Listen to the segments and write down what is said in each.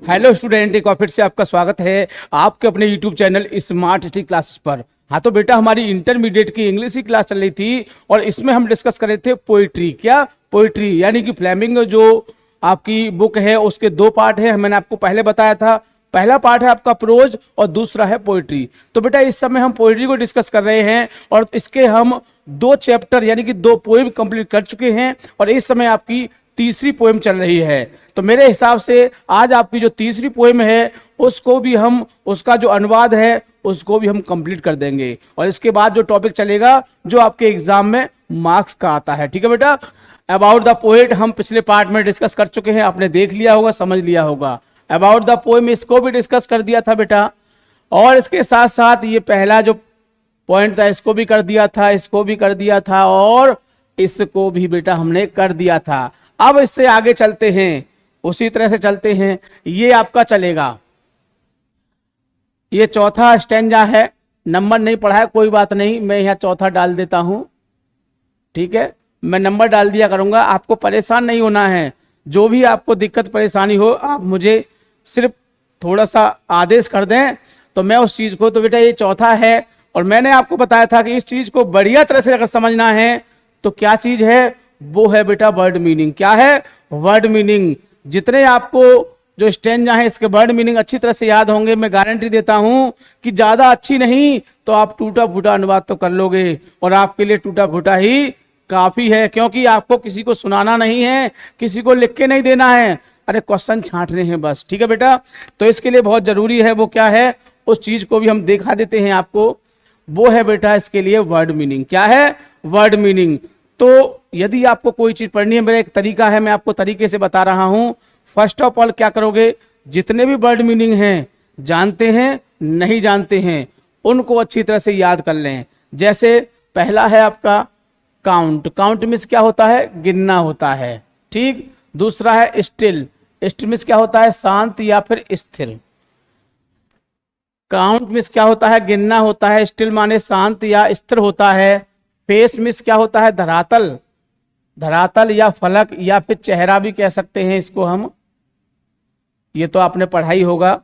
Hello student, एक बार फिर से आपका स्वागत है आपके अपने YouTube channel smart study classes पर। हाँ तो बेटा, हमारी इंटरमीडिएट की इंग्लिश की क्लास चल रही थी और इसमें हम डिस्कस कर रहे थे पोइट्री। क्या पोइट्री? यानी कि फ्लेमिंग जो आपकी बुक है उसके दो पार्ट है, मैंने आपको पहले बताया था। पहला पार्ट है आपका प्रोज और दूसरा है पोइट्री। तो बेटा इस समय हम पोइट्री को डिस्कस कर रहे हैं और इसके हम दो चैप्टर यानी कि दो पोएम कंप्लीट कर चुके हैं और इस समय आपकी तीसरी पोएम चल रही है। तो मेरे हिसाब से आज आपकी जो तीसरी पोएम है उसको भी हम, उसका जो अनुवाद है उसको भी हम कंप्लीट कर देंगे और इसके बाद जो टॉपिक चलेगा जो आपके एग्जाम में मार्क्स का आता है। ठीक है बेटा। अबाउट द पोएट हम पिछले पार्ट में डिस्कस कर चुके हैं, आपने देख लिया होगा, समझ लिया होगा। अबाउट द पोएम इसको भी डिस्कस कर दिया था बेटा, और इसके साथ साथ ये पहला जो पॉइंट था इसको भी कर दिया था, इसको भी कर दिया था और इसको भी बेटा हमने कर दिया था। अब इससे आगे चलते हैं, उसी तरह से चलते हैं। ये आपका चलेगा, ये चौथा स्टैंजा है, नंबर नहीं पढ़ा है कोई बात नहीं, मैं यहाँ चौथा डाल देता हूं। ठीक है, मैं नंबर डाल दिया करूंगा, आपको परेशान नहीं होना है। जो भी आपको दिक्कत परेशानी हो आप मुझे सिर्फ थोड़ा सा आदेश कर दें तो मैं उस चीज को, तो बेटा ये चौथा है और मैंने आपको बताया था कि इस चीज को बढ़िया तरह से अगर समझना है तो क्या चीज है, वो है बेटा वर्ड मीनिंग। क्या है? Word meaning. जितने आपको जो स्टैंजा है इसके वर्ड मीनिंग अच्छी तरह से याद होंगे, मैं गारंटी देता हूं कि ज्यादा अच्छी नहीं तो आप टूटा फूटा अनुवाद तो कर लोगे और आपके लिए टूटा फूटा ही काफी है, क्योंकि आपको किसी को सुनाना नहीं है, किसी को लिख के नहीं देना है, अरे क्वेश्चन छांटने हैं बस। ठीक है बेटा, तो इसके लिए बहुत जरूरी है, वो क्या है उस चीज को भी हम दिखा देते हैं आपको। वो है बेटा इसके लिए वर्ड मीनिंग। क्या है? Word meaning. तो यदि आपको कोई चीज पढ़नी है, मेरा एक तरीका है, मैं आपको तरीके से बता रहा हूं। फर्स्ट ऑफ ऑल क्या करोगे, जितने भी वर्ड मीनिंग हैं, जानते हैं नहीं जानते हैं, उनको अच्छी तरह से याद कर लें। जैसे पहला है आपका काउंट। काउंट मीन्स क्या होता है? गिनना होता है। ठीक। दूसरा है स्टिल। स्टिल मीन्स क्या होता है? शांत या फिर स्थिर। काउंट मीन्स क्या होता है? गिनना होता है। स्टिल माने शांत या स्थिर होता है। फेस मीन्स क्या होता है? धरातल। धरातल या फलक या फिर चेहरा भी कह सकते हैं इसको हम, ये तो आपने पढ़ा ही होगा।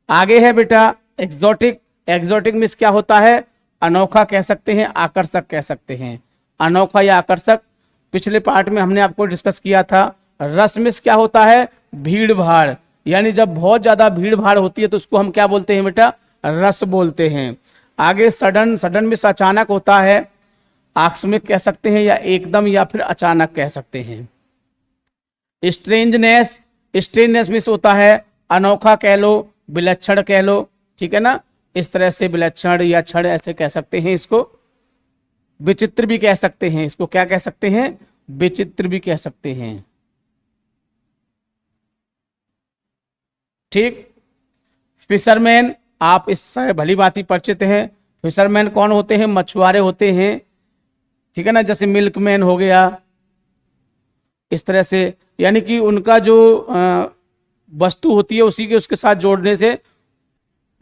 आगे है बेटा एक्सोटिक। एक्सोटिक मीन्स क्या होता है? अनोखा कह सकते हैं, आकर्षक कह सकते हैं। अनोखा या आकर्षक पिछले पार्ट में हमने आपको डिस्कस किया था। रस मीन्स क्या होता है? भीड़ भाड़, यानी जब बहुत ज्यादा भीड़ भाड़ होती है तो उसको हम क्या बोलते हैं बेटा? रस बोलते हैं। आगे सडन। सडन मीन्स अचानक होता है, आकस्मिक कह सकते हैं या एकदम या फिर अचानक कह सकते हैं। स्ट्रेंजनेस। स्ट्रेंजनेस मीन्स होता है अनोखा कह लो, विलक्षण कह लो। ठीक है ना, इस तरह से विलक्षण या क्षण ऐसे कह सकते हैं इसको। विचित्र भी कह सकते हैं इसको, क्या कह सकते हैं? विचित्र भी कह सकते हैं। ठीक। फिशरमैन, आप इससे भली भांति परिचित हैं। फिशरमैन कौन होते हैं? मछुआरे होते हैं। ठीक है ना, जैसे मिल्कमैन हो गया, इस तरह से, यानी कि उनका जो वस्तु होती है उसी के उसके साथ जोड़ने से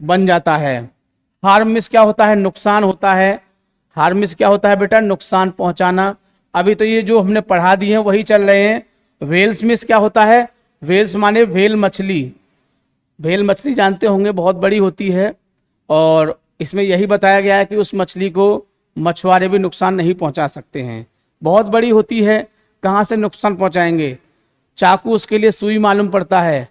बन जाता है। हार्म मीन्स क्या होता है? नुकसान होता है। हार्म मीन्स क्या होता है बेटा? नुकसान पहुंचाना। अभी तो ये जो हमने पढ़ा दी है वही चल रहे हैं। वेल्स मीन्स क्या होता है? वेल्स माने व्हेल मछली। व्हेल मछली जानते होंगे, बहुत बड़ी होती है और इसमें यही बताया गया है कि उस मछली को मछुआरे भी नुकसान नहीं पहुंचा सकते हैं, बहुत बड़ी होती है, कहां से नुकसान पहुंचाएंगे। चाकू, उसके लिए सुई मालूम पड़ता है।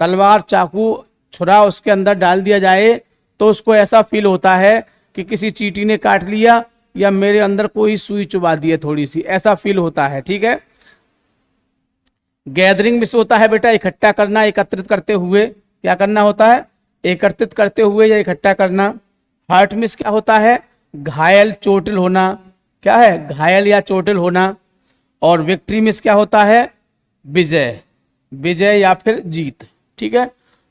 तलवार, चाकू, छुरा उसके अंदर डाल दिया जाए तो उसको ऐसा फील होता है कि किसी चींटी ने काट लिया या मेरे अंदर कोई सुई चुबा दी है थोड़ी सी, ऐसा फील होता है। ठीक है। गैदरिंग मिस होता है बेटा इकट्ठा करना, एकत्रित करते हुए। क्या करना होता है? एकत्रित करते हुए या इकट्ठा करना। हर्ट मिस क्या होता है? घायल, चोटिल होना। क्या है? घायल या चोटिल होना। और विक्ट्री मिस क्या होता है? विजय। विजय या फिर जीत। ठीक है।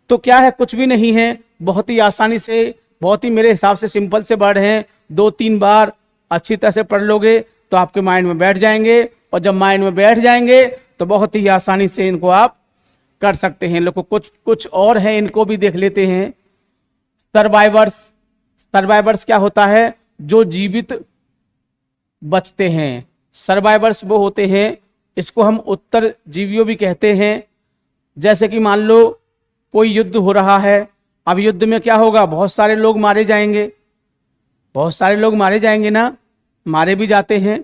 तो क्या है? कुछ भी नहीं है, बहुत ही आसानी से, बहुत ही मेरे हिसाब से सिंपल से वर्ड हैं। 2-3 बार अच्छी तरह से पढ़ लोगे तो आपके माइंड में बैठ जाएंगे और जब माइंड में बैठ जाएंगे तो बहुत ही आसानी से इनको आप कर सकते हैं। लोग कुछ कुछ और है, इनको भी देख लेते हैं। सर्वाइवर्स। सर्वाइवर्स क्या होता है? जो जीवित बचते हैं। सर्वाइवर्स वो होते हैं, इसको हम उत्तर जीवियों भी कहते हैं। जैसे कि मान लो कोई युद्ध हो रहा है, अब युद्ध में क्या होगा, बहुत सारे लोग मारे जाएंगे, बहुत सारे लोग मारे जाएंगे ना, मारे भी जाते हैं।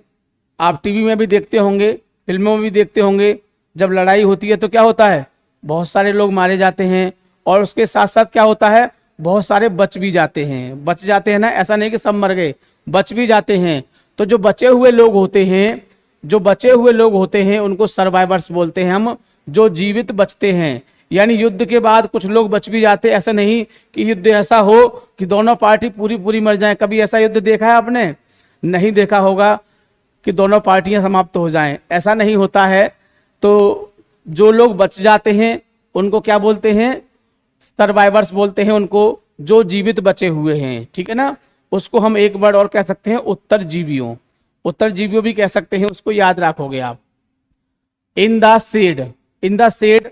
आप टीवी में भी देखते होंगे, फिल्मों में भी देखते होंगे, जब लड़ाई होती है तो क्या होता है, बहुत सारे लोग मारे जाते हैं, और उसके साथ साथ क्या होता है, बहुत सारे बच भी जाते हैं, बच जाते हैं ना, ऐसा नहीं कि सब मर गए, बच भी जाते हैं। तो जो बचे हुए लोग होते हैं, जो बचे हुए लोग होते हैं उनको सर्वाइवर्स बोलते हैं हम, जो जीवित बचते हैं। यानी युद्ध के बाद कुछ लोग बच भी जाते हैं, ऐसा नहीं कि युद्ध ऐसा हो कि दोनों पार्टी पूरी पूरी मर जाएं। कभी ऐसा युद्ध देखा है आपने? नहीं देखा होगा कि दोनों पार्टियां समाप्त हो जाएं, ऐसा नहीं होता है। तो जो लोग बच जाते हैं उनको क्या बोलते हैं, सर्वाइवर्स बोलते हैं उनको, जो जीवित बचे हुए हैं, ठीक है ना। उसको हम एक वर्ड और कह सकते हैं, उत्तरजीवियों, उत्तरजीवियों भी कह सकते हैं, उसको याद रखोगे आप। In the shade, in the shade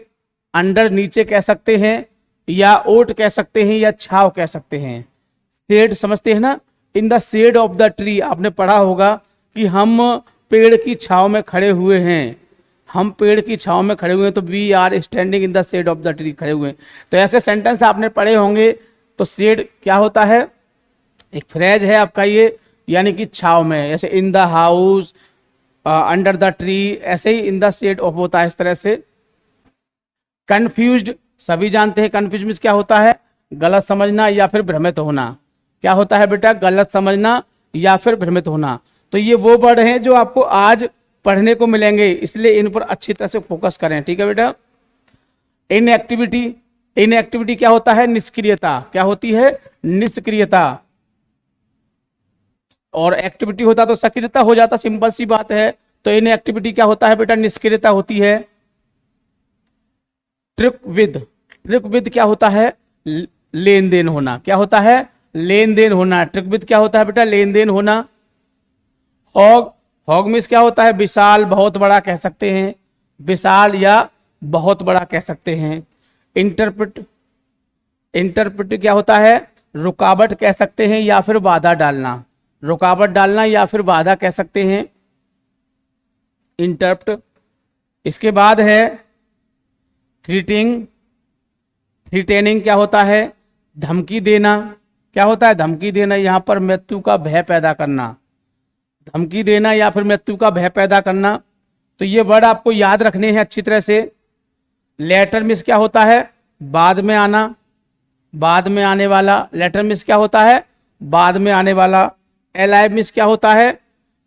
under नीचे कह सकते हैं, या ओट कह सकते हैं, या छाव कह सकते हैं। शेड समझते हैं ना, in the shade of the tree, आपने पढ़ा होगा कि हम पेड़ की छाव में खड़े हुए हैं, हम पेड़ की छाव में खड़े हुए हैं, तो we are standing in the shade of the tree, खड़े हुए हैं। तो ऐसे सेंटेंस आपने पढ़े होंगे। तो शेड क्या होता है, एक फ्रेज है आपका ये, यानी कि छाव में, जैसे in the house, under the tree, ऐसे ही इन द शेड ऑफ होता है, इस तरह से। कंफ्यूज्ड, सभी जानते हैं कंफ्यूज मींस क्या होता है, गलत समझना या फिर भ्रमित होना। क्या होता है बेटा, गलत समझना या फिर भ्रमित होना। तो ये वो वर्ड हैं जो आपको आज पढ़ने को मिलेंगे, इसलिए इन पर अच्छी तरह से फोकस करें, ठीक है बेटा। इनएक्टिविटी, इनएक्टिविटी क्या होता है, निष्क्रियता, क्या होती है, निष्क्रियता। और एक्टिविटी होता तो सक्रियता हो जाता, सिंपल सी बात है। तो इनएक्टिविटी क्या होता है बेटा, निष्क्रियता होती है। ट्रिक विद, ट्रिक विद क्या होता है, लेन देन होना, क्या होता है, लेन देन होना। ट्रिक विद क्या होता है बेटा, लेन देन होना। हॉग, हॉग मीन्स क्या होता है, विशाल, बहुत बड़ा कह सकते हैं, विशाल या बहुत बड़ा कह सकते हैं। इंटरप्रेट, इंटरप्रेट क्या होता है, रुकावट कह सकते हैं या फिर बाधा डालना, रुकावट डालना या फिर बाधा कह सकते हैं, इंटरप्ट। इसके बाद है थ्रीटिंग, थ्रीटेनिंग क्या होता है, धमकी देना, क्या होता है, धमकी देना, यहां पर मृत्यु का भय पैदा करना, धमकी देना या फिर मृत्यु का भय पैदा करना। तो ये वर्ड आपको याद रखने हैं अच्छी तरह से। लेटर मिस क्या होता है, बाद में आना, बाद में आने वाला। लेटर मिस क्या होता है, बाद में आने वाला। एलाइव मिस क्या होता है,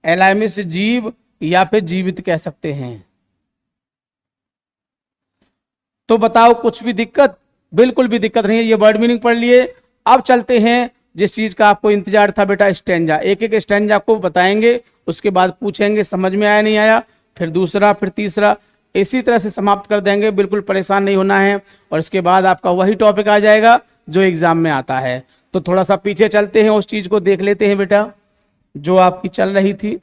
एलाइव मिस जीव या फिर जीवित कह सकते हैं। तो बताओ कुछ भी दिक्कत, बिल्कुल भी दिक्कत नहीं है, ये वर्ड मीनिंग पढ़ लिए। अब चलते हैं जिस चीज का आपको इंतजार था बेटा, स्टैंजा। एक एक स्टैंजा आपको बताएंगे, उसके बाद पूछेंगे समझ में आया नहीं आया, फिर दूसरा, फिर तीसरा, इसी तरह से समाप्त कर देंगे। बिल्कुल परेशान नहीं होना है। और इसके बाद आपका वही टॉपिक आ जाएगा जो एग्जाम में आता है। तो थोड़ा सा पीछे चलते हैं, उस चीज को देख लेते हैं बेटा जो आपकी चल रही थी।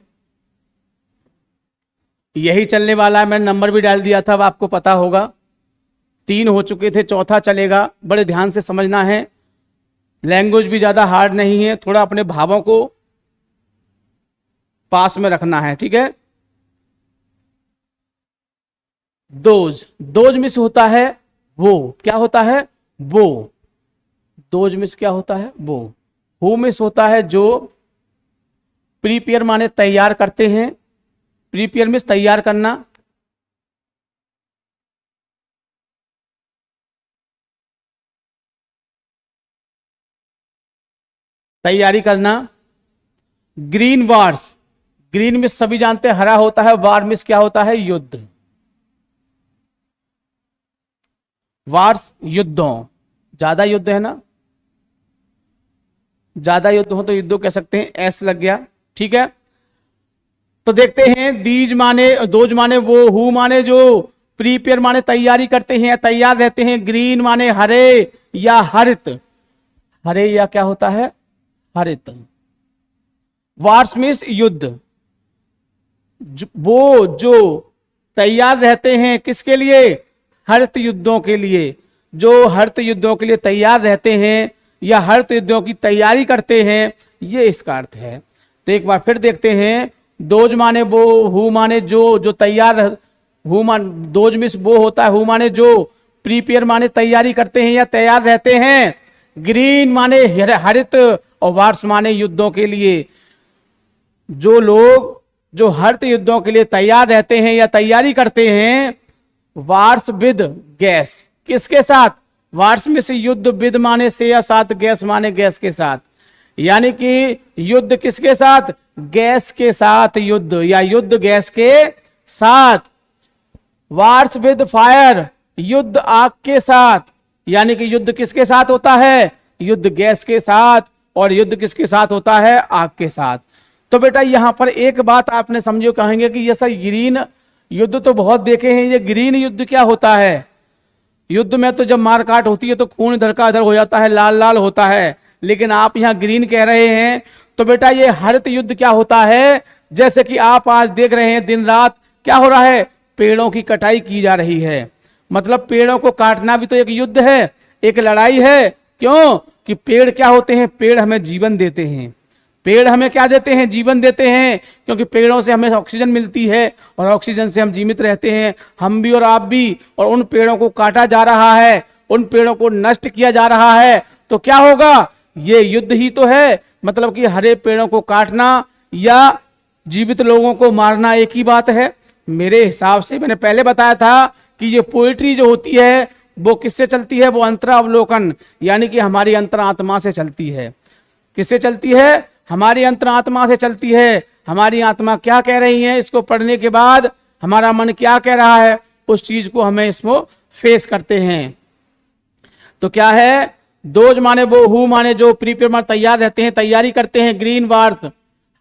यही चलने वाला है, मैंने नंबर भी डाल दिया था, अब आपको पता होगा। 3 हो चुके थे, चौथा चलेगा। बड़े ध्यान से समझना है, लैंग्वेज भी ज्यादा हार्ड नहीं है, थोड़ा अपने भावों को पास में रखना है, ठीक है। दोज, दोज मिस होता है वो, क्या होता है, वो। दोज मिस क्या होता है, वो। हु मिस होता है जो। प्रीपेयर माने तैयार करते हैं, प्रीपेयर मिस तैयार करना। तैयारी करना। ग्रीन वार्स, ग्रीन मिस सभी जानते हैं हरा होता है, वार मिस क्या होता है, युद्ध। वार्स युद्धों, ज्यादा युद्ध है ना, ज्यादा युद्ध हो तो युद्धों कह सकते हैं, एस लग गया, ठीक है। तो देखते हैं, दीज माने, दोज माने वो, हु माने जो, प्रीपेयर माने तैयारी करते हैं, तैयार रहते हैं। ग्रीन माने हरे या हरित, हरे या क्या होता है, हरित। वार्स मीन्स युद्ध, वो जो तैयार रहते हैं किसके लिए, हरित युद्धों के लिए, जो हरित युद्धों के लिए तैयार रहते हैं या हरित युद्धों की तैयारी करते हैं, ये इसका अर्थ है। तो एक बार फिर देखते हैं, दोज माने वो, हु माने जो, जो तैयार, हु मान, दोज मिस वो होता है, हु माने जो, प्रीपेयर माने तैयारी करते हैं या तैयार रहते हैं, ग्रीन माने हरित, और वार्स माने युद्धों के लिए। जो लोग जो हरित युद्धों के लिए तैयार रहते हैं या तैयारी करते हैं, वार्स विद गैस, किसके साथ? वार्स में से युद्ध, विद माने से या साथ, गैस माने गैस के साथ, यानी कि युद्ध किसके साथ? गैस के साथ युद्ध, या युद्ध गैस के साथ। वार्स विद फायर, युद्ध आग के साथ, यानी कि युद्ध किसके साथ होता है? युद्ध गैस के साथ, और युद्ध किसके साथ होता है? आग के साथ। तो बेटा यहां पर एक बात आपने समझो, कहेंगे कि ये सब ग्रीन युद्ध तो बहुत देखे हैं, ये ग्रीन युद्ध क्या होता है? युद्ध में तो जब मारकाट होती है तो खून इधर का इधर हो जाता है, लाल लाल होता है, लेकिन आप यहां ग्रीन कह रहे हैं। तो बेटा ये हरित युद्ध क्या होता है? जैसे कि आप आज देख रहे हैं दिन रात क्या हो रहा है? पेड़ों की कटाई की जा रही है, मतलब पेड़ों को काटना भी तो एक युद्ध है, एक लड़ाई है। क्यों? कि पेड़ क्या होते हैं? पेड़ हमें जीवन देते हैं। पेड़ हमें क्या देते हैं? जीवन देते हैं, क्योंकि पेड़ों से हमें ऑक्सीजन मिलती है, और ऑक्सीजन से हम जीवित रहते हैं, हम भी और आप भी। और उन पेड़ों को काटा जा रहा है, उन पेड़ों को नष्ट किया जा रहा है, तो क्या होगा? ये युद्ध ही तो है। मतलब कि हरे पेड़ों को काटना या जीवित लोगों को मारना एक ही बात है। मेरे हिसाब से मैंने पहले बताया था कि ये पोएट्री जो होती है वो किससे चलती है? वो अंतरावलोकन, यानी कि हमारी अंतरात्मा से चलती है। किससे चलती है? हमारी अंतरात्मा से चलती है। हमारी आत्मा क्या कह रही है, इसको पढ़ने के बाद हमारा मन क्या कह रहा है, उस चीज को हमें इसको फेस करते हैं। तो क्या है? दोज माने वो, हु माने जो, प्रीपेयर माने तैयार रहते हैं, तैयारी करते हैं। ग्रीन वार्स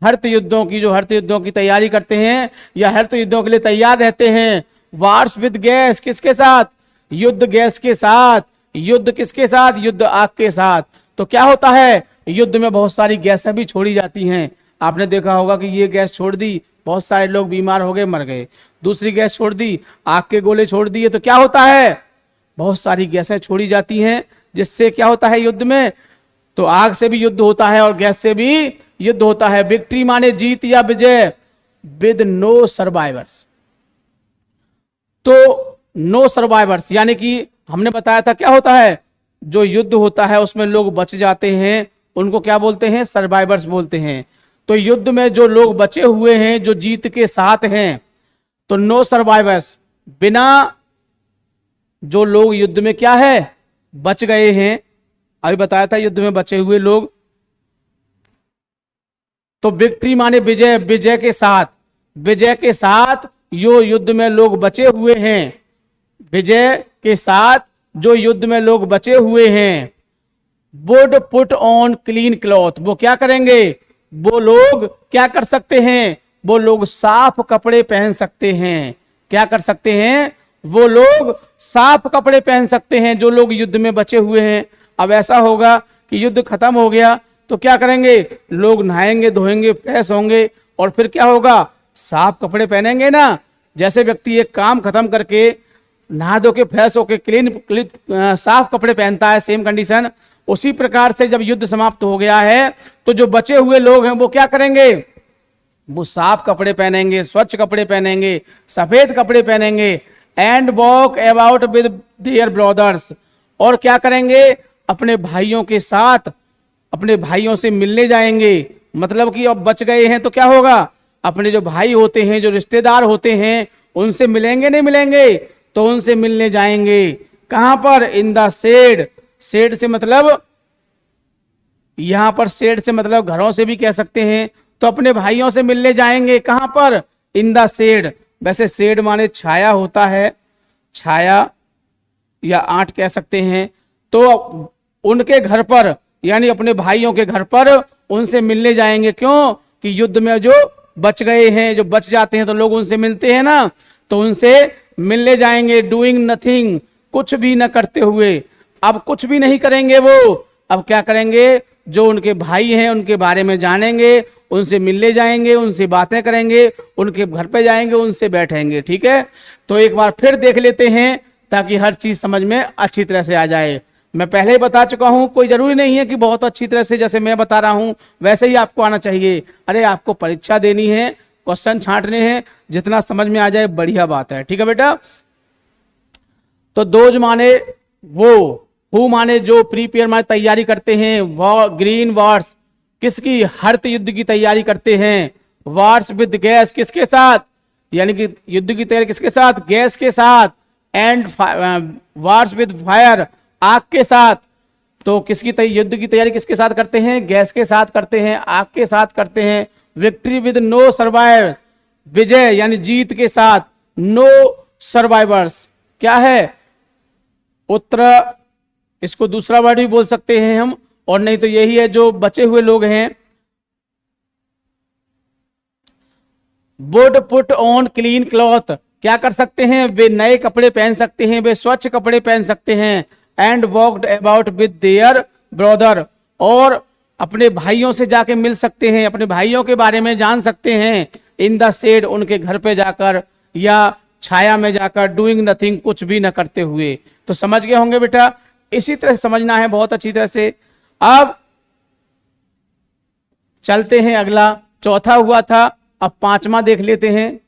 हरित युद्धों की, जो हरित युद्धों की तैयारी करते हैं या हरित युद्धों के लिए तैयार रहते हैं। वार्स विद गैस, किसके साथ? युद्ध गैस के साथ। युद्ध किसके साथ? युद्ध आग के साथ। तो क्या होता है? युद्ध में बहुत सारी गैसें भी छोड़ी जाती हैं। आपने देखा होगा कि ये गैस छोड़ दी, बहुत सारे लोग बीमार हो गए, मर गए। दूसरी गैस छोड़ दी, आग के गोले छोड़ दिए, तो क्या होता है? बहुत सारी गैसें छोड़ी जाती हैं, जिससे क्या होता है युद्ध में? तो आग से भी युद्ध होता है और गैस से भी युद्ध होता है। विक्ट्री माने जीत या विजय, विद नो सर्वाइवर्स। तो नो सर्वाइवर्स, यानी कि हमने बताया था क्या होता है? जो युद्ध होता है उसमें लोग बच जाते हैं, उनको क्या बोलते हैं? सर्वाइवर्स बोलते हैं। तो युद्ध में जो लोग बचे हुए हैं, जो जीत के साथ हैं, तो नो सर्वाइवर्स, बिना जो लोग युद्ध में क्या है? बच गए हैं। अभी बताया था युद्ध में बचे हुए लोग। तो विक्ट्री माने विजय, विजय के साथ, विजय के साथ जो युद्ध में लोग बचे हुए हैं, विजय के साथ जो युद्ध में लोग बचे हुए हैं, would put on clean cloth, वो क्या करेंगे? वो लोग क्या कर सकते हैं? वो लोग साफ कपड़े पहन सकते हैं। क्या कर सकते हैं? वो लोग साफ कपड़े पहन सकते हैं, जो लोग युद्ध में बचे हुए हैं। अब ऐसा होगा कि युद्ध खत्म हो गया तो क्या करेंगे? लोग नहाएंगे, धोएंगे, फ्रेश होंगे, और फिर क्या होगा? साफ कपड़े पहनेंगे ना। जैसे व्यक्ति एक काम खत्म करके नहा धो के फ्रेश होके क्लीन साफ कपड़े पहनता है, सेम कंडीशन उसी प्रकार से जब युद्ध समाप्त हो गया है तो जो बचे हुए लोग हैं वो क्या करेंगे? वो साफ कपड़े पहनेंगे, स्वच्छ कपड़े पहनेंगे, सफेद कपड़े पहनेंगे, and walk about with their brothers, और क्या करेंगे? अपने भाइयों के साथ, अपने भाइयों से मिलने जाएंगे। मतलब कि अब बच गए हैं तो क्या होगा? अपने जो भाई होते हैं, जो रिश्तेदार होते हैं, उनसे मिलेंगे, नहीं मिलेंगे? तो उनसे मिलने जाएंगे। कहां पर? In the shade. शेड से मतलब, यहां पर शेड से मतलब घरों से भी कह सकते हैं। तो अपने भाइयों से मिलने जाएंगे, कहां पर? In the shade. वैसे शेड माने छाया होता है, छाया या आंट कह सकते हैं। तो उनके घर पर, यानी अपने भाइयों के घर पर उनसे मिलने जाएंगे। क्यों? कि युद्ध में जो बच गए हैं, जो बच जाते हैं तो लोग उनसे मिलते हैं ना, तो उनसे मिलने जाएंगे। डूइंग नथिंग, कुछ भी न करते हुए। अब कुछ भी नहीं करेंगे वो, अब क्या करेंगे? जो उनके भाई हैं उनके बारे में जानेंगे, उनसे मिलने जाएंगे, उनसे बातें करेंगे, उनके घर पे जाएंगे, उनसे बैठेंगे। ठीक है, तो एक बार फिर देख लेते हैं ताकि हर चीज समझ में अच्छी तरह से आ जाए। मैं पहले ही बता चुका हूं, कोई जरूरी नहीं है कि बहुत अच्छी तरह से जैसे मैं बता रहा हूं वैसे ही आपको आना चाहिए। अरे आपको परीक्षा देनी है, क्वेश्चन छांटने हैं, जितना समझ में आ जाए बढ़िया बात है। ठीक है बेटा, तो दोज माने वो, हु माने जो, प्रीपेयर माने तैयारी करते हैं, ग्रीन वॉर्स किसकी, हरित युद्ध की तैयारी करते हैं, वॉर्स विद गैस किसके साथ, यानी कि युद्ध की तैयारी किसके साथ, गैस के साथ, एंड वॉर्स विद फायर आग के साथ। तो किसकी युद्ध की तैयारी किसके साथ करते हैं, गैस के साथ करते हैं, आग के साथ करते हैं। विक्ट्री विद नो सर्वाइवर, विजय यानी जीत के साथ, नो सर्वाइवर्स क्या है, उत्तर, इसको दूसरा वर्ड भी बोल सकते हैं हम, और नहीं तो यही है जो बचे हुए लोग हैं। Would put on clean cloth, क्या कर सकते हैं, वे नए कपड़े पहन सकते हैं, वे स्वच्छ कपड़े पहन सकते हैं। And walked about with their brother, और अपने भाइयों से जाके मिल सकते हैं, अपने भाइयों के बारे में जान सकते हैं। इन द शेड, उनके घर पे जाकर या छाया में जाकर, डूइंग नथिंग, कुछ भी न करते हुए। तो समझ गए होंगे बेटा, इसी तरह समझना है बहुत अच्छी तरह से। अब चलते हैं अगला, चौथा हुआ था, अब पांचवा देख लेते हैं,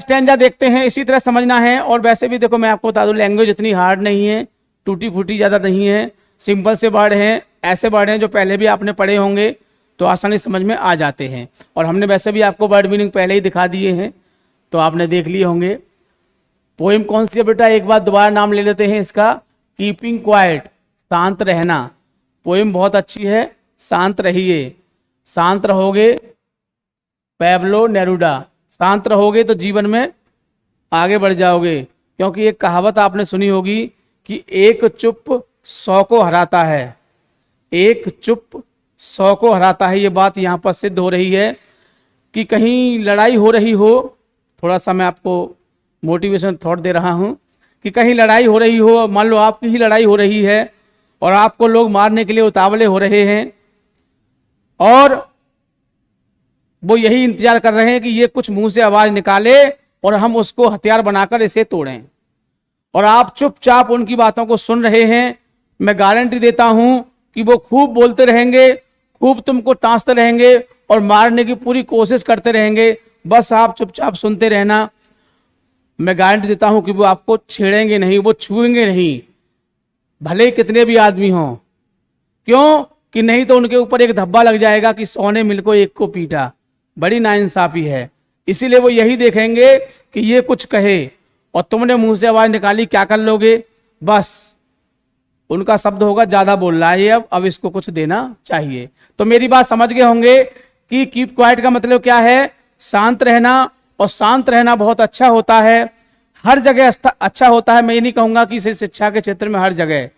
स्टैंजा देखते हैं, इसी तरह समझना है। और वैसे भी देखो मैं आपको बता दूं, लैंग्वेज इतनी हार्ड नहीं है, टूटी फूटी ज्यादा नहीं है, सिंपल से वर्ड हैं, ऐसे वर्ड हैं जो पहले भी आपने पढ़े होंगे, तो आसानी समझ में आ जाते हैं। और हमने वैसे भी आपको वर्ड मीनिंग पहले ही दिखा दिए हैं, तो आपने देख लिए होंगे। पोएम कौन सी है बेटा, एक बार दोबारा नाम ले लेते हैं इसका, कीपिंग क्वाइट, शांत रहना। पोएम बहुत अच्छी है, शांत रहिए, शांत रहोगे, पैब्लो नेरुडा, शांत रहोगे तो जीवन में आगे बढ़ जाओगे। क्योंकि एक कहावत आपने सुनी होगी कि एक चुप 100 को हराता है, एक चुप 100 को हराता है। ये बात यहाँ पर सिद्ध हो रही है कि कहीं लड़ाई हो रही हो, थोड़ा सा मैं आपको मोटिवेशन थॉट दे रहा हूँ, कि कहीं लड़ाई हो रही हो, मान लो आपकी ही लड़ाई हो रही है और आपको लोग मारने के लिए उतावले हो रहे हैं, और वो यही इंतजार कर रहे हैं कि ये कुछ मुंह से आवाज निकाले और हम उसको हथियार बनाकर इसे तोड़ें, और आप चुपचाप उनकी बातों को सुन रहे हैं। मैं गारंटी देता हूं कि वो खूब बोलते रहेंगे, खूब तुमको टांसते रहेंगे और मारने की पूरी कोशिश करते रहेंगे, बस आप चुपचाप सुनते रहना। मैं गारंटी देता हूं कि वो आपको छेड़ेंगे नहीं, वो छुएंगे नहीं, भले कितने भी आदमी हों। क्यों कि नहीं तो उनके ऊपर एक धब्बा लग जाएगा कि 100 ने मिलकर एक को पीटा, बड़ी नाइंसाफी है। इसीलिए वो यही देखेंगे कि ये कुछ कहे और तुमने मुंह से आवाज निकाली, क्या कर लोगे, बस उनका शब्द होगा ज्यादा बोल रहा है ये, अब इसको कुछ देना चाहिए। तो मेरी बात समझ गए होंगे कि कीप क्वाइट का मतलब क्या है, शांत रहना। और शांत रहना बहुत अच्छा होता है, हर जगह अच्छा होता है। मैं ये नहीं कहूंगा कि सिर्फ शिक्षा के क्षेत्र में, हर जगह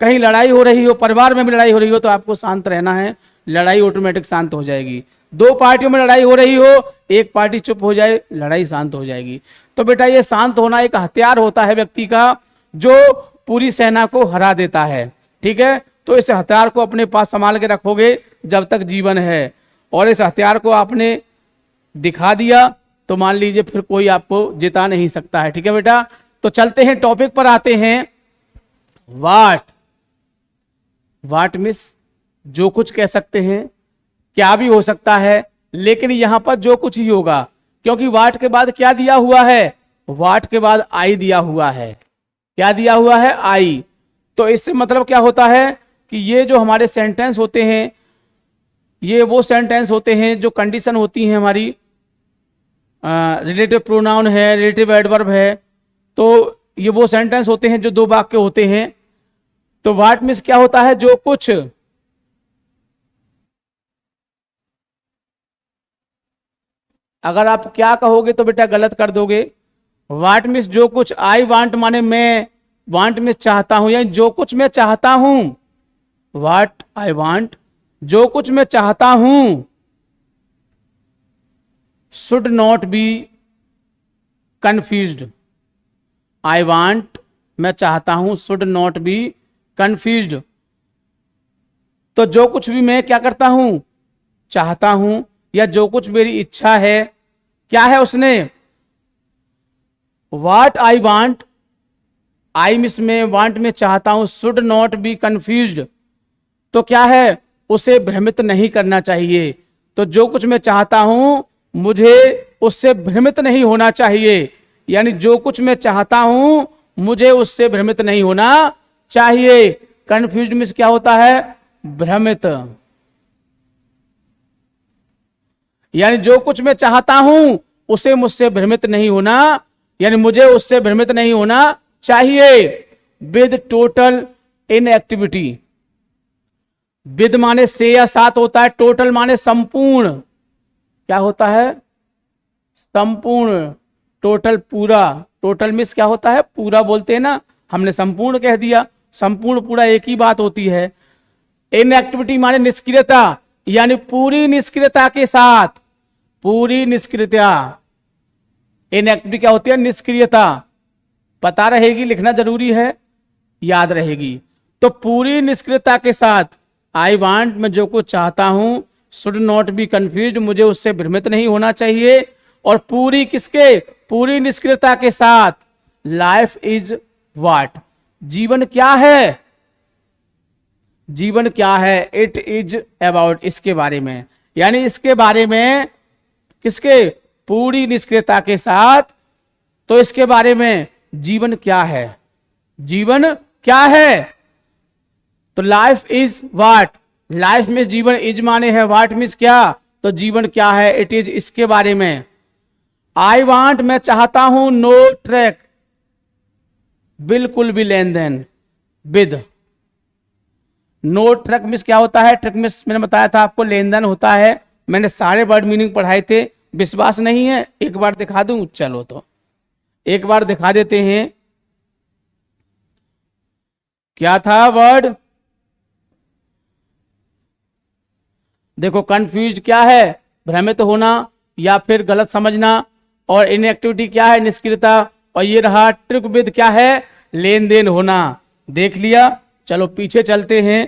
कहीं लड़ाई हो रही हो, परिवार में भी लड़ाई हो रही हो, तो आपको शांत रहना है, लड़ाई ऑटोमेटिक शांत हो जाएगी। 2 पार्टियों में लड़ाई हो रही हो, एक पार्टी चुप हो जाए, लड़ाई शांत हो जाएगी। तो बेटा ये शांत होना एक हथियार होता है व्यक्ति का, जो पूरी सेना को हरा देता है। ठीक है, तो इस हथियार को अपने पास संभाल के रखोगे जब तक जीवन है, और इस हथियार को आपने दिखा दिया तो मान लीजिए फिर कोई आपको जिता नहीं सकता है। ठीक है बेटा, तो चलते हैं टॉपिक पर आते हैं। वाट मिस जो कुछ कह सकते हैं, क्या भी हो सकता है, लेकिन यहां पर जो कुछ ही होगा, क्योंकि वाट के बाद क्या दिया हुआ है, वाट के बाद आई दिया हुआ है। क्या दिया हुआ है, आई। तो इससे मतलब क्या होता है कि ये जो हमारे सेंटेंस होते हैं, ये वो सेंटेंस होते हैं जो कंडीशन होती हैं हमारी, रिलेटिव प्रोनाउन है, रिलेटिव एडवर्ब है, तो ये वो सेंटेंस होते हैं जो 2 वाक्य होते हैं। तो व्हाट मीन्स क्या होता है, जो कुछ। अगर आप क्या कहोगे तो बेटा गलत कर दोगे। व्हाट मीन्स जो कुछ, आई वांट माने मैं, वांट में चाहता हूं, यानी जो कुछ मैं चाहता हूं, व्हाट आई वांट, जो कुछ मैं चाहता हूं, should not be confused. I want मैं चाहता हूं, शुड नॉट बी कंफ्यूज्ड। तो जो कुछ भी मैं क्या करता हूं, चाहता हूं, या जो कुछ मेरी इच्छा है, क्या है उसने, what I want, I miss में, वांट में चाहता हूं, शुड नॉट बी कंफ्यूज्ड, तो क्या है, उसे भ्रमित नहीं करना चाहिए। तो जो कुछ मैं चाहता हूं मुझे उससे भ्रमित नहीं होना चाहिए, यानी जो कुछ मैं चाहता हूं मुझे उससे भ्रमित नहीं होना चाहिए। कंफ्यूज्ड मीन्स क्या होता है? भ्रमित। यानी जो कुछ मैं चाहता हूं उसे मुझसे भ्रमित नहीं होना, यानी मुझे उससे भ्रमित नहीं होना चाहिए। With total inactivity. विद माने से या साथ होता है, टोटल माने संपूर्ण। क्या होता है? संपूर्ण। टोटल पूरा। टोटल मीन्स क्या होता है? पूरा बोलते हैं ना, हमने संपूर्ण कह दिया। संपूर्ण पूरा एक ही बात होती है। इनएक्टिविटी माने निष्क्रियता, यानी पूरी निष्क्रियता के साथ। पूरी निष्क्रियता। इनएक्टिविटी क्या होती है? निष्क्रियता। पता रहेगी, लिखना जरूरी है, याद रहेगी। तो पूरी निष्क्रियता के साथ आई वांट, मैं जो कुछ चाहता हूं, शुड नॉट बी कंफ्यूज, मुझे उससे भ्रमित नहीं होना चाहिए। और पूरी किसके? पूरी निष्क्रियता के साथ। लाइफ इज व्हाट, जीवन क्या है? जीवन क्या है? इट इज अबाउट, इसके बारे में, यानी इसके बारे में। किसके? पूरी निष्क्रियता के साथ। तो इसके बारे में जीवन क्या है? जीवन क्या है? तो लाइफ इज व्हाट, लाइफ में जीवन, इज माने है, व्हाट मीन्स क्या, तो जीवन क्या है? इट इज, इसके बारे में। आई वांट, मैं चाहता हूं, नो ट्रैक, बिल्कुल भी लेन देन। विद नो ट्रैक मीन्स क्या होता है? ट्रैक मीन्स मैंने बताया था आपको, लेन देन होता है। मैंने सारे वर्ड मीनिंग पढ़ाए थे। विश्वास नहीं है? एक बार दिखा दूं? चलो तो एक बार दिखा देते हैं। क्या था वर्ड? देखो, कंफ्यूज क्या है? भ्रमित होना या फिर गलत समझना। और इनएक्टिविटी क्या है? निष्क्रियता। और ये रहा ट्रिक विद, क्या है? लेन देन होना। देख लिया? चलो पीछे चलते हैं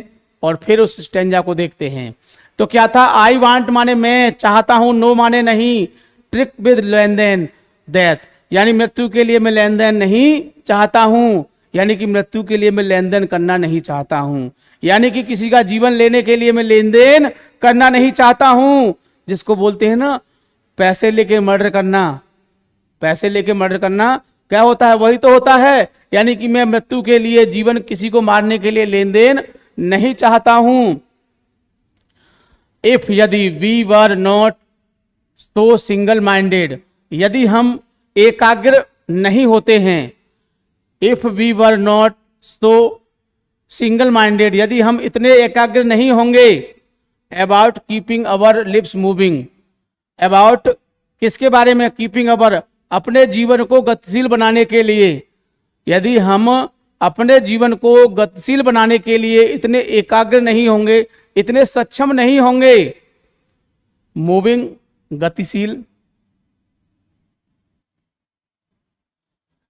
और फिर उस स्टेंजा को देखते हैं। तो क्या था? आई वांट माने मैं चाहता हूं, नो माने नहीं, ट्रिक विद लेन देन, डेथ, यानी मृत्यु के लिए मैं लेन देन नहीं चाहता हूं, यानी कि मृत्यु के लिए मैं लेन देन करना नहीं चाहता हूं, यानी कि किसी का जीवन लेने के लिए मैं लेन देन करना नहीं चाहता हूं। जिसको बोलते हैं ना पैसे लेके मर्डर करना। पैसे लेके मर्डर करना क्या होता है? वही तो होता है, यानी कि मैं मृत्यु के लिए, जीवन किसी को मारने के लिए लेन देन नहीं चाहता हूं। इफ, यदि, we were not so single minded, यदि हम एकाग्र नहीं होते हैं। If we were not so single minded, यदि हम इतने एकाग्र नहीं होंगे। About keeping our lips moving, about किसके बारे में? कीपिंग अवर, अपने जीवन को गतिशील बनाने के लिए। यदि हम अपने जीवन को गतिशील बनाने के लिए इतने एकाग्र नहीं होंगे, इतने सक्षम नहीं होंगे। मूविंग, गतिशील,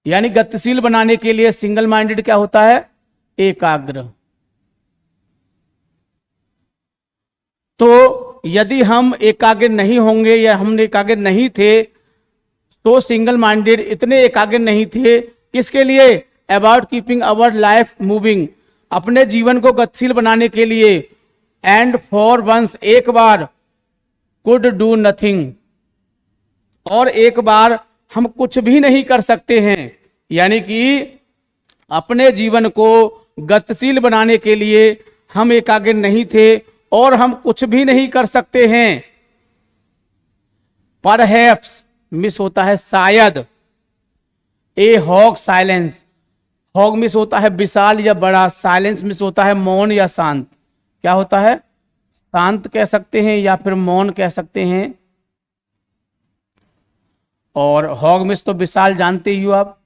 यानी गतिशील बनाने के लिए सिंगल माइंडेड क्या होता है? एकाग्र। तो यदि हम एकाग्र नहीं होंगे या हम एकाग्र नहीं थे, तो सिंगल माइंडेड, इतने एकाग्र नहीं थे किसके लिए? About keeping our life moving, अपने जीवन को गतिशील बनाने के लिए। एंड फॉर वंस, एक बार, कुड डू नथिंग, और एक बार हम कुछ भी नहीं कर सकते हैं, यानी कि अपने जीवन को गतिशील बनाने के लिए हम एकाग्र नहीं थे और हम कुछ भी नहीं कर सकते हैं। परहैप्स मिस होता है शायद। ए हॉग साइलेंस, हॉग मिस होता है विशाल या बड़ा, साइलेंस मिस होता है मौन या शांत। क्या होता है? शांत कह सकते हैं या फिर मौन कह सकते हैं। और हॉग मिस तो विशाल जानते ही हो आप।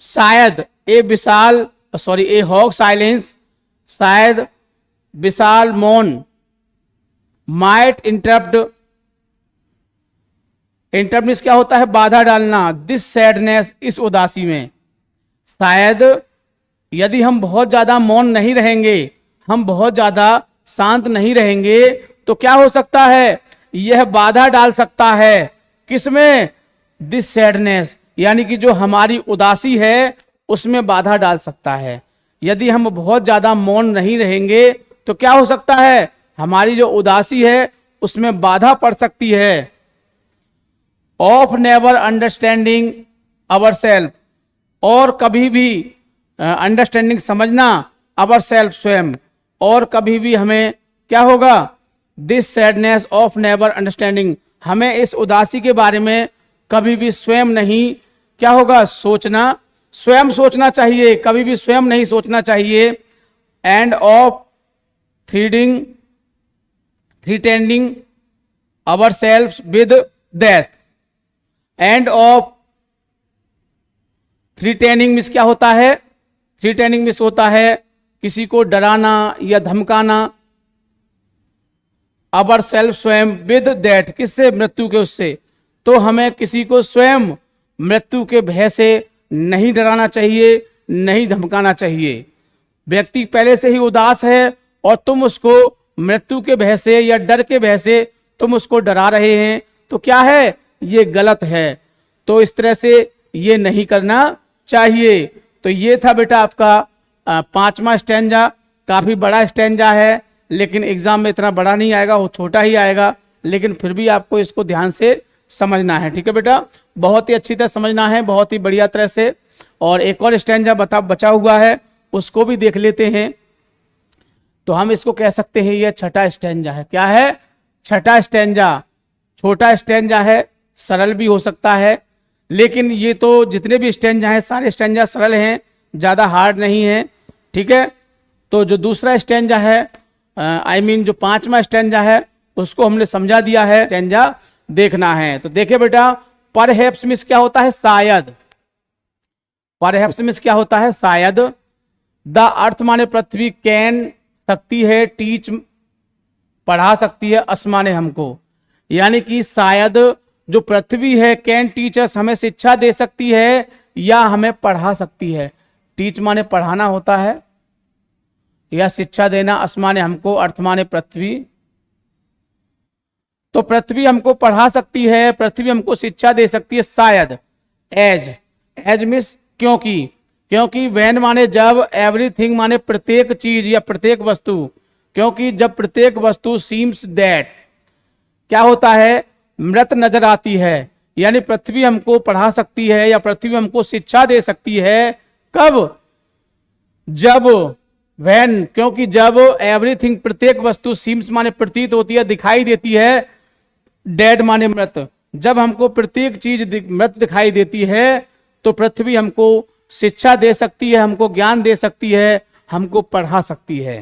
शायद ए विशाल, सॉरी, ए हॉग साइलेंस, शायद विशाल मौन। माइट इंटरप्ट, इंटरप्ट मीन्स क्या होता है? बाधा डालना। दिस सैडनेस, इस उदासी में। शायद यदि हम बहुत ज्यादा मौन नहीं रहेंगे, हम बहुत ज्यादा शांत नहीं रहेंगे, तो क्या हो सकता है? यह बाधा डाल सकता है किसमें? दिस सैडनेस, यानी कि जो हमारी उदासी है उसमें बाधा डाल सकता है। यदि हम बहुत ज्यादा मौन नहीं रहेंगे तो क्या हो सकता है? हमारी जो उदासी है उसमें बाधा पड़ सकती है। Of never understanding our self, और कभी भी अंडरस्टैंडिंग समझना, अवर सेल्फ स्वयं, और कभी भी हमें क्या होगा, this sadness of never understanding, हमें इस उदासी के बारे में कभी भी स्वयं नहीं क्या होगा, सोचना, स्वयं सोचना चाहिए, कभी भी स्वयं नहीं सोचना चाहिए। End of threatening our self with death, end of threatening miss क्या होता है, थ्रीटेनिंग मिस होता है किसी को डराना या धमकाना, अवर सेल्फ स्वयं विद दैट, किससे, मृत्यु के उससे। तो हमें किसी को स्वयं मृत्यु के भय से नहीं डराना चाहिए, नहीं धमकाना चाहिए। व्यक्ति पहले से ही उदास है और तुम उसको मृत्यु के भय से या डर के भय से तुम उसको डरा रहे हैं, तो क्या है, ये गलत है। तो इस तरह से ये नहीं करना चाहिए। तो ये था बेटा आपका 5वां स्टैंजा। काफी बड़ा स्टैंजा है, लेकिन एग्जाम में इतना बड़ा नहीं आएगा, वो छोटा ही आएगा, लेकिन फिर भी आपको इसको ध्यान से समझना है। ठीक है बेटा, बहुत ही अच्छी तरह समझना है, बहुत ही बढ़िया तरह से। और एक और स्टैंजा बचा हुआ है, उसको भी देख लेते हैं। तो हम इसको कह सकते हैं ये छठा स्टैंजा है। क्या है, छठा स्टैंजा। छोटा स्टैंजा है, सरल भी हो सकता है, लेकिन ये तो जितने भी स्टैंजा हैं सारे स्टैंजा सरल हैं, ज्यादा हार्ड नहीं है। ठीक है, तो जो दूसरा स्टैंजा है जो 5वां स्टैंजा है उसको हमने समझा दिया है, स्टैंजा देखना है। तो देखिए बेटा, परहैप्स मिस क्या होता है, शायद। परहैप्स मिस क्या होता है, शायद। द अर्थ माने पृथ्वी, कैन सकती है, टीच पढ़ा सकती है, अस माने हमको, यानी कि शायद जो पृथ्वी है, कैन टीचर्स, हमें शिक्षा दे सकती है या हमें पढ़ा सकती है। टीच माने पढ़ाना होता है या शिक्षा देना, अस माने हमको, अर्थ माने पृथ्वी। तो पृथ्वी हमको पढ़ा सकती है, पृथ्वी हमको शिक्षा दे सकती है, शायद। एज मिस क्योंकि, क्योंकि वैन माने जब, एवरीथिंग माने प्रत्येक चीज या प्रत्येक वस्तु, क्योंकि जब प्रत्येक वस्तु, सीम्स दैट क्या होता है, मृत नजर आती है, यानी पृथ्वी हमको पढ़ा सकती है या पृथ्वी हमको शिक्षा दे सकती है। कब, जब, वैन, क्योंकि जब, एवरीथिंग प्रत्येक वस्तु, सीम्स माने प्रतीत होती है, दिखाई देती है, डेड माने मृत, जब हमको प्रत्येक चीज मृत दिखाई देती है तो पृथ्वी हमको शिक्षा दे सकती है, हमको ज्ञान दे सकती है, हमको पढ़ा सकती है।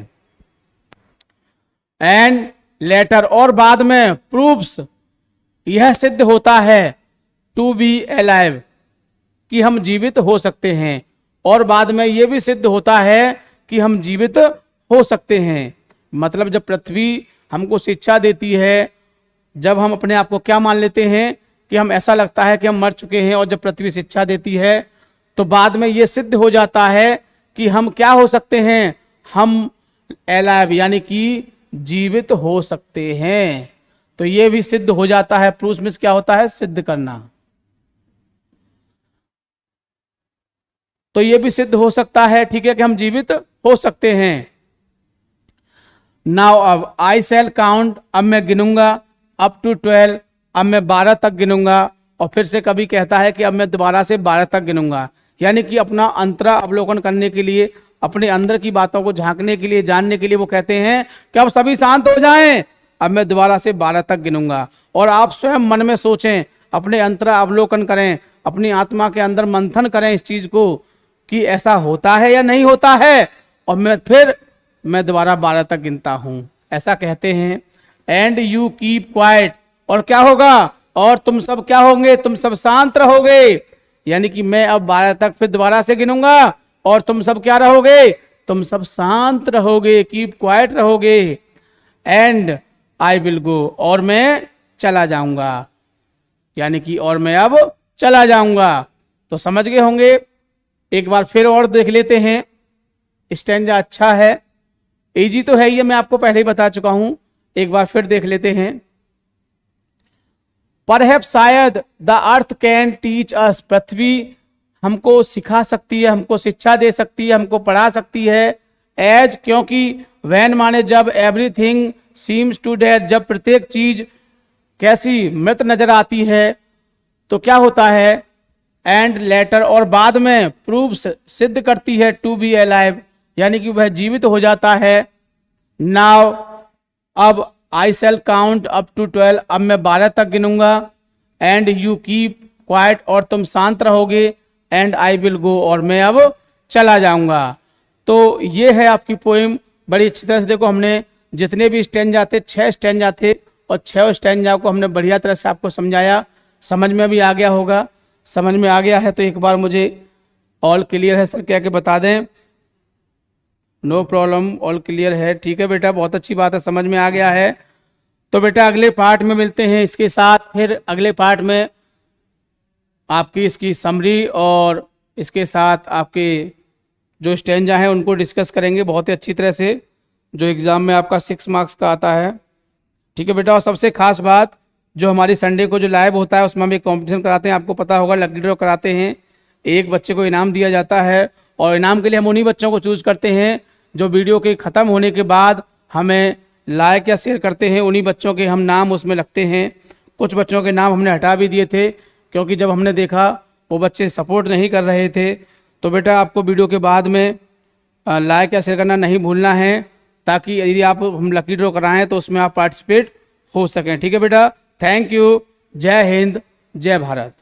एंड लेटर, और बाद में, प्रूव्स, यह सिद्ध होता है, टू बी अलाइव, कि हम जीवित हो सकते हैं, और बाद में यह भी सिद्ध होता है कि हम जीवित हो सकते हैं। मतलब जब पृथ्वी हमको शिक्षा देती है, जब हम अपने आप को क्या मान लेते हैं कि हम, ऐसा लगता है कि हम मर चुके हैं, और जब पृथ्वी शिक्षा देती है तो बाद में यह सिद्ध हो जाता है कि हम क्या हो सकते हैं, हम अलाइव यानी कि जीवित हो सकते हैं। तो यह भी सिद्ध हो जाता है। प्रूफ मींस क्या होता है, सिद्ध करना। तो यह भी सिद्ध हो सकता है, ठीक है, कि हम जीवित हो सकते हैं। नाउ अब आई शैल काउंट, अब मैं गिनूंगा अप टू 12, अब मैं 12 तक गिनूंगा, और फिर से कभी कहता है कि अब मैं दोबारा से 12 तक गिनूंगा, यानी कि अपना अंतरा अवलोकन करने के लिए, अपने अंदर की बातों को झांकने के लिए, जानने के लिए वो कहते हैं कि अब सभी शांत हो जाएं, अब मैं दोबारा से 12 तक गिनूंगा। और आप स्वयं मन में सोचें, अपने अंतरा अवलोकन करें, अपनी आत्मा के अंदर मंथन करें इस चीज को कि ऐसा होता है या नहीं होता है, और मैं दोबारा 12 तक गिनता हूं, ऐसा कहते हैं। एंड यू कीप क्वाइट, और क्या होगा, और तुम सब क्या होंगे, तुम सब शांत रहोगे, यानी कि मैं अब 12 तक फिर दोबारा से गिनूंगा और तुम सब क्या रहोगे, तुम सब शांत रहोगे, कीप क्वाइट रहोगे। एंड आई विल गो, और मैं चला जाऊंगा, यानी कि और मैं अब चला जाऊंगा। तो समझ गए होंगे। एक बार फिर और देख लेते हैं। स्टैंजा अच्छा है, इजी तो है, ये मैं आपको पहले ही बता चुका हूं, एक बार फिर देख लेते हैं। परहैप्स, शायद, the earth can teach us, पृथ्वी हमको सिखा सकती है, हमको शिक्षा दे सकती है, हमको पढ़ा सकती है। एज, क्योंकि, वैन माने जब, एवरीथिंग सीम्स टू डेड, जब प्रत्येक चीज कैसी, मृत नजर आती है, तो क्या होता है, एंड लेटर, और बाद में प्रूव्स, सिद्ध करती है, टू बी अलाइव, यानी कि वह जीवित हो जाता है। नाउ, अब आई शैल काउंट अप टू 12, अब मैं 12 तक गिनूंगा। एंड यू कीप क्वाइट, और तुम शांत रहोगे। एंड आई विल गो, और मैं अब चला जाऊंगा। तो ये है आपकी पोएम। बड़ी अच्छी तरह से देखो, हमने जितने भी स्टैंजा थे 6 स्टैंजा थे, और 6 स्टैंजा को हमने बढ़िया तरह से आपको समझाया। समझ में भी आ गया होगा। समझ में आ गया है तो एक बार मुझे ऑल क्लियर है सर कह के बता दें। नो प्रॉब्लम, ऑल क्लियर है। ठीक है बेटा, बहुत अच्छी बात है, समझ में आ गया है। तो बेटा अगले पार्ट में मिलते हैं इसके साथ। फिर अगले पार्ट में आपकी इसकी समरी और इसके साथ आपके जो स्टैंजा हैं उनको डिस्कस करेंगे बहुत ही अच्छी तरह से, जो एग्ज़ाम में आपका 6 मार्क्स का आता है। ठीक है बेटा, और सबसे खास बात, जो हमारी संडे को जो लाइव होता है उसमें हम एक कॉम्पिटिशन कराते हैं, आपको पता होगा, लकी ड्रॉ कराते हैं। एक बच्चे को इनाम दिया जाता है, और इनाम के लिए हम उन्हीं बच्चों को चूज़ करते हैं जो वीडियो के ख़त्म होने के बाद हमें लाइक या शेयर करते हैं। उन्हीं बच्चों के हम नाम उसमें लगते हैं। कुछ बच्चों के नाम हमने हटा भी दिए थे, क्योंकि जब हमने देखा वो बच्चे सपोर्ट नहीं कर रहे थे। तो बेटा आपको वीडियो के बाद में लाइक या शेयर करना नहीं भूलना है, ताकि यदि आप हम लकी ड्रॉ कराएं तो उसमें आप पार्टिसिपेट हो सकें। ठीक है बेटा, थैंक यू। जय हिंद, जय भारत।